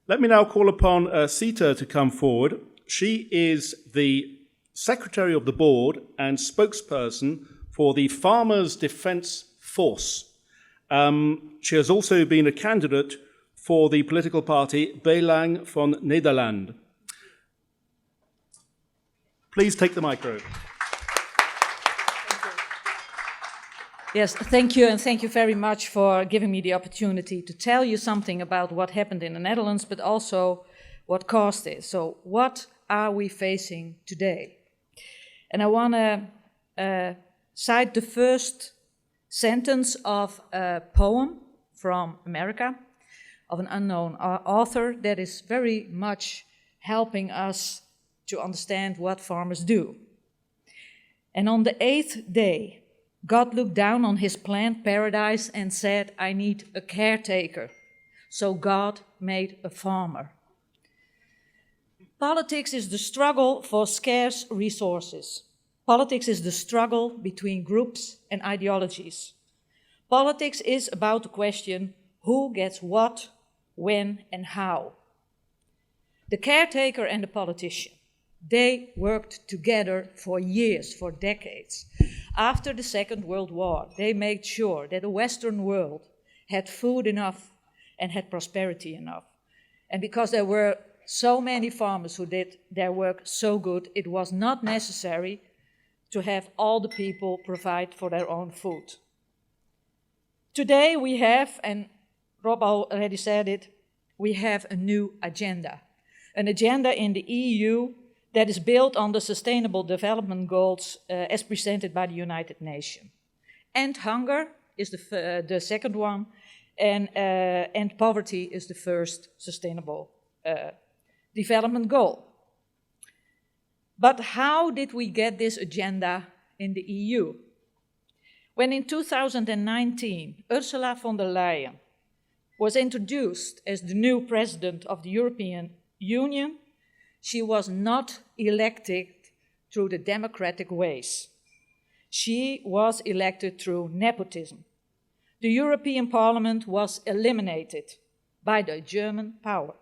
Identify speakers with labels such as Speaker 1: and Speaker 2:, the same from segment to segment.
Speaker 1: Let me now call upon Sieta to come forward. She is the Secretary of the Board and spokesperson for the Farmers Defence Force. She has also been a candidate for the political party Belang van Nederland. Please take the microphone.
Speaker 2: Yes, thank you, and thank you very much for giving me the opportunity to tell you something about what happened in the Netherlands, but also what caused it. So, what are we facing today? And I want to cite the first sentence of a poem from America, of an unknown author that is very much helping us to understand what farmers do. And on the 8th day, God looked down on his planned paradise and said, I need a caretaker. So God made a farmer. Politics is the struggle for scarce resources. Politics is the struggle between groups and ideologies. Politics is about the question, who gets what, when, and how. The caretaker and the politician, they worked together for years, for decades. After the Second World War, they made sure that the Western world had food enough and had prosperity enough. And because there were so many farmers who did their work so good, it was not necessary to have all the people provide for their own food. Today we have, and Rob already said it, we have a new agenda. An agenda in the EU that is built on the Sustainable Development Goals as presented by the United Nations. End hunger is the second one, and end poverty is the first Sustainable Development Goal. But how did we get this agenda in the EU? When in 2019, Ursula von der Leyen was introduced as the new president of the European Union, she was not elected through the democratic ways. She was elected through nepotism. The European Parliament was eliminated by the German power,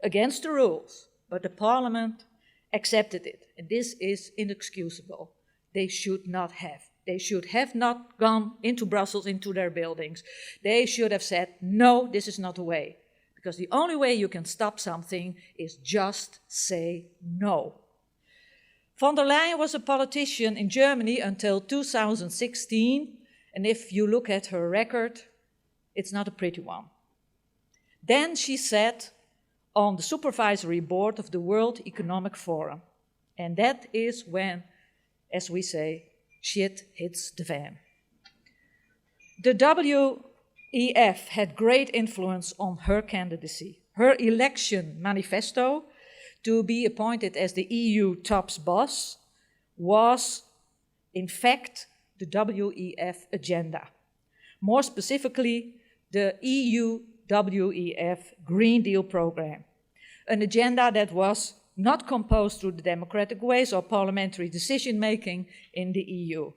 Speaker 2: against the rules, but the Parliament accepted it. And this is inexcusable. They should not have. They should have not gone into Brussels, into their buildings. They should have said, no, this is not the way. Because the only way you can stop something is just say no. Von der Leyen was a politician in Germany until 2016. And if you look at her record, it's not a pretty one. Then she sat on the supervisory board of the World Economic Forum. And that is when, as we say, shit hits the fan. The WEF had great influence on her candidacy. Her election manifesto to be appointed as the EU top boss was, in fact, the WEF agenda. More specifically, the EU WEF Green Deal program, an agenda that was not composed through the democratic ways or parliamentary decision-making in the EU.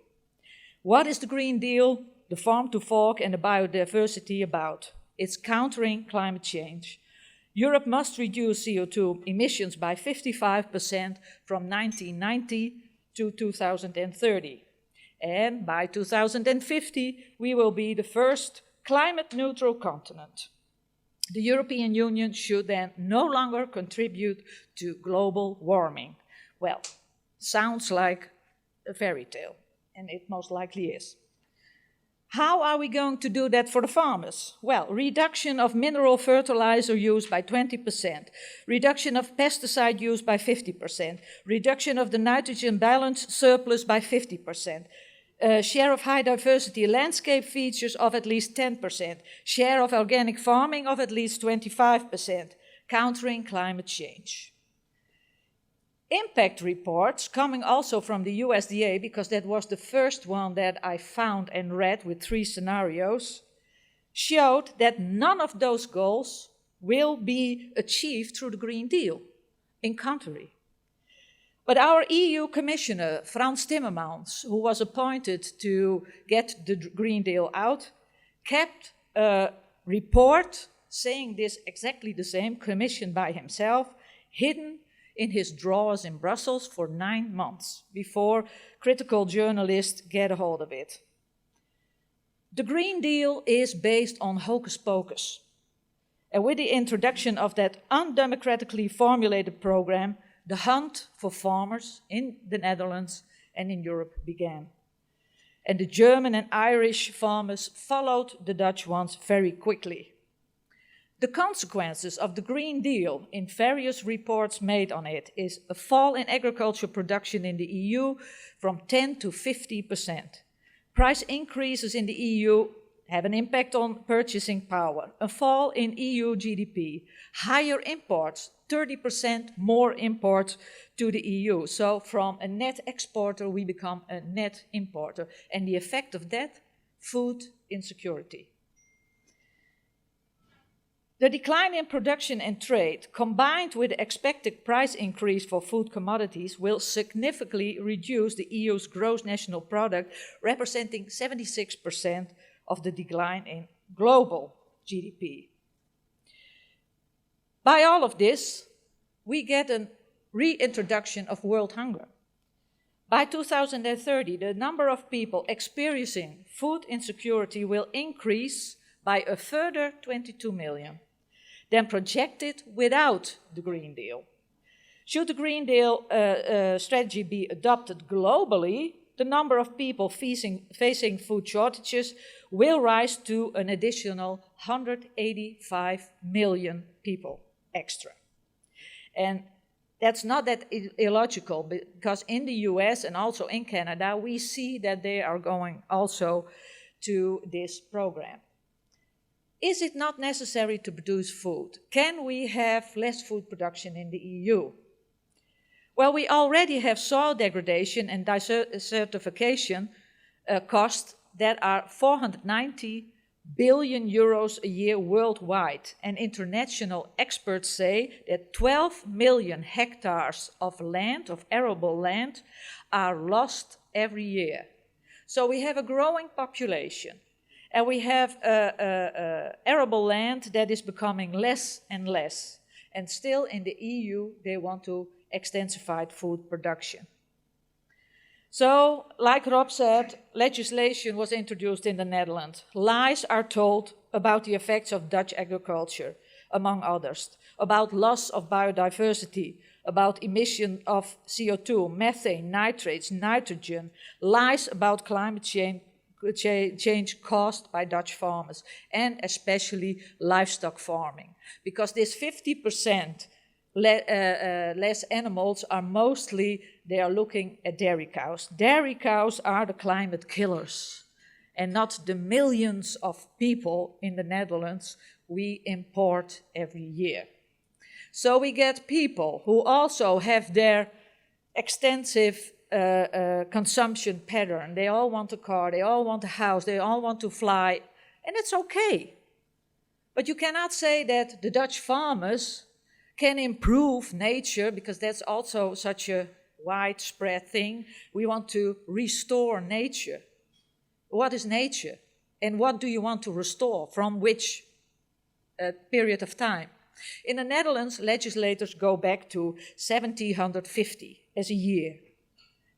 Speaker 2: What is the Green Deal, the farm to fork and the biodiversity about? It's countering climate change. Europe must reduce CO2 emissions by 55% from 1990 to 2030. And by 2050, we will be the first climate-neutral continent. The European Union should then no longer contribute to global warming. Well, sounds like a fairy tale, and it most likely is. How are we going to do that for the farmers? Well, reduction of mineral fertilizer use by 20%, reduction of pesticide use by 50%, reduction of the nitrogen balance surplus by 50%, share of high diversity landscape features of at least 10%, share of organic farming of at least 25%, countering climate change. Impact reports, coming also from the USDA, because that was the first one that I found and read with 3 scenarios, showed that none of those goals will be achieved through the Green Deal, in contrary. But our EU Commissioner, Frans Timmermans, who was appointed to get the Green Deal out, kept a report saying this exactly the same, commissioned by himself, hidden in his drawers in Brussels for 9 months before critical journalists get a hold of it. The Green Deal is based on hocus pocus. And with the introduction of that undemocratically formulated program, the hunt for farmers in the Netherlands and in Europe began. And the German and Irish farmers followed the Dutch ones very quickly. The consequences of the Green Deal in various reports made on it is a fall in agriculture production in the EU from 10 to 50%. Price increases in the EU have an impact on purchasing power, a fall in EU GDP, higher imports, 30% more imports to the EU. So from a net exporter, we become a net importer. And the effect of that, food insecurity. The decline in production and trade, combined with the expected price increase for food commodities, will significantly reduce the EU's gross national product, representing 76% of the decline in global GDP. By all of this, we get a reintroduction of world hunger. By 2030, the number of people experiencing food insecurity will increase by a further 22 million. Than projected without the Green Deal. Should the Green Deal strategy be adopted globally, the number of people facing food shortages will rise to an additional 185 million people extra. And that's not that illogical, because in the US and also in Canada, we see that they are going also to this program. Is it not necessary to produce food? Can we have less food production in the EU? Well, we already have soil degradation and desertification costs that are 490 billion euros a year worldwide. And international experts say that 12 million hectares of land, of arable land, are lost every year. So we have a growing population. And we have arable land that is becoming less and less. And still in the EU, they want to extensify food production. So, like Rob said, legislation was introduced in the Netherlands. Lies are told about the effects of Dutch agriculture, among others, about loss of biodiversity, about emission of CO2, methane, nitrates, nitrogen, lies about climate change caused by Dutch farmers, and especially livestock farming. Because this 50% less animals are mostly, they are looking at dairy cows. Dairy cows are the climate killers, and not the millions of people in the Netherlands we import every year. So we get people who also have their extensive consumption pattern. They all want a car, they all want a house, they all want to fly, and it's okay. But you cannot say that the Dutch farmers can improve nature, because that's also such a widespread thing. We want to restore nature. What is nature? And what do you want to restore? From which period of time? In the Netherlands, legislators go back to 1750 as a year.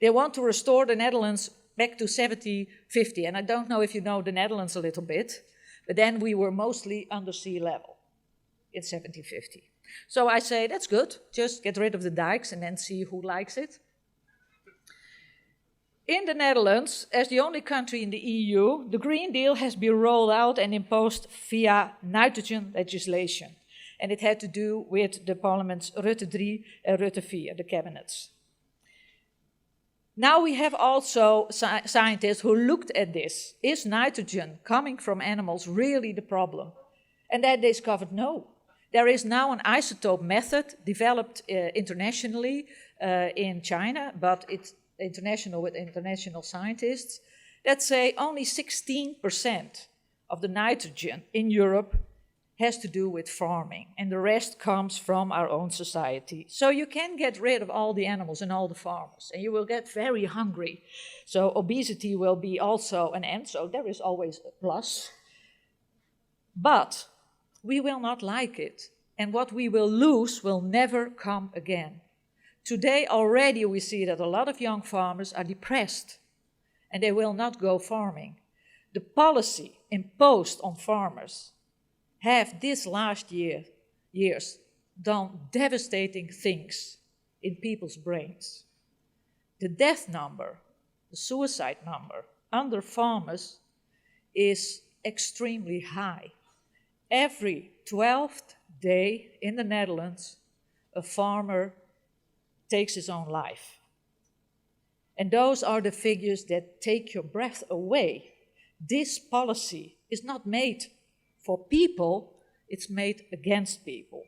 Speaker 2: They want to restore the Netherlands back to 1750. And I don't know if you know the Netherlands a little bit, but then we were mostly under sea level in 1750. So I say, that's good, just get rid of the dikes and then see who likes it. In the Netherlands, as the only country in the EU, the Green Deal has been rolled out and imposed via nitrogen legislation. And it had to do with the parliaments Rutte 3 and Rutte 4, the cabinets. Now we have also scientists who looked at this. Is nitrogen coming from animals really the problem? And they discovered no. There is now an isotope method developed internationally in China, but it's international with international scientists, that say only 16% of the nitrogen in Europe has to do with farming, and the rest comes from our own society. So you can get rid of all the animals and all the farmers, and you will get very hungry. So obesity will be also an end, so there is always a plus. But we will not like it. And what we will lose will never come again. Today already we see that a lot of young farmers are depressed and they will not go farming. The policy imposed on farmers have this last years done devastating things in people's brains. The death number, the suicide number under farmers is extremely high. Every 12th day in the Netherlands, a farmer takes his own life. And those are the figures that take your breath away. This policy is not made for people, it's made against people.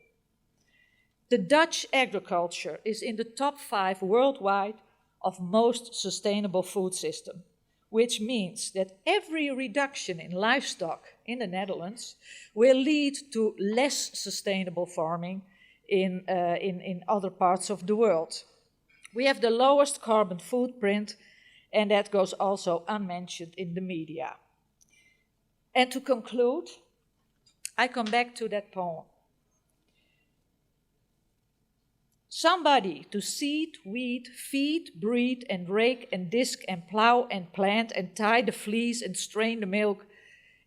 Speaker 2: The Dutch agriculture is in the top 5 worldwide of most sustainable food system, which means that every reduction in livestock in the Netherlands will lead to less sustainable farming in other parts of the world. We have the lowest carbon footprint, and that goes also unmentioned in the media. And to conclude, I come back to that poem. Somebody to seed, weed, feed, breed, and rake, and disk, and plow, and plant, and tie the fleece, and strain the milk,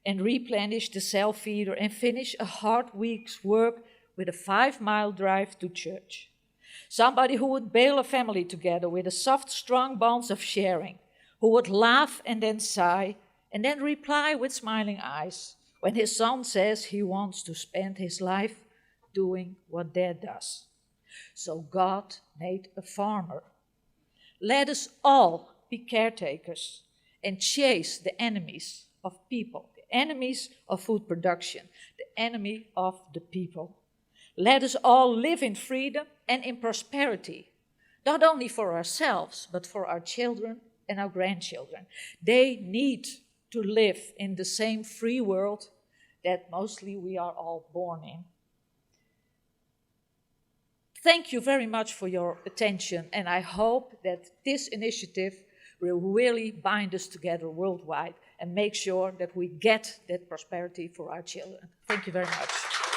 Speaker 2: and replenish the cell feeder, and finish a hard week's work with a 5-mile drive to church. Somebody who would bail a family together with the soft, strong bonds of sharing, who would laugh and then sigh, and then reply with smiling eyes when his son says he wants to spend his life doing what Dad does. So God made a farmer. Let us all be caretakers and chase the enemies of people, the enemies of food production, the enemy of the people. Let us all live in freedom and in prosperity, not only for ourselves, but for our children and our grandchildren. They need to live in the same free world that mostly we are all born in. Thank you very much for your attention, and I hope that this initiative will really bind us together worldwide and make sure that we get that prosperity for our children. Thank you very much.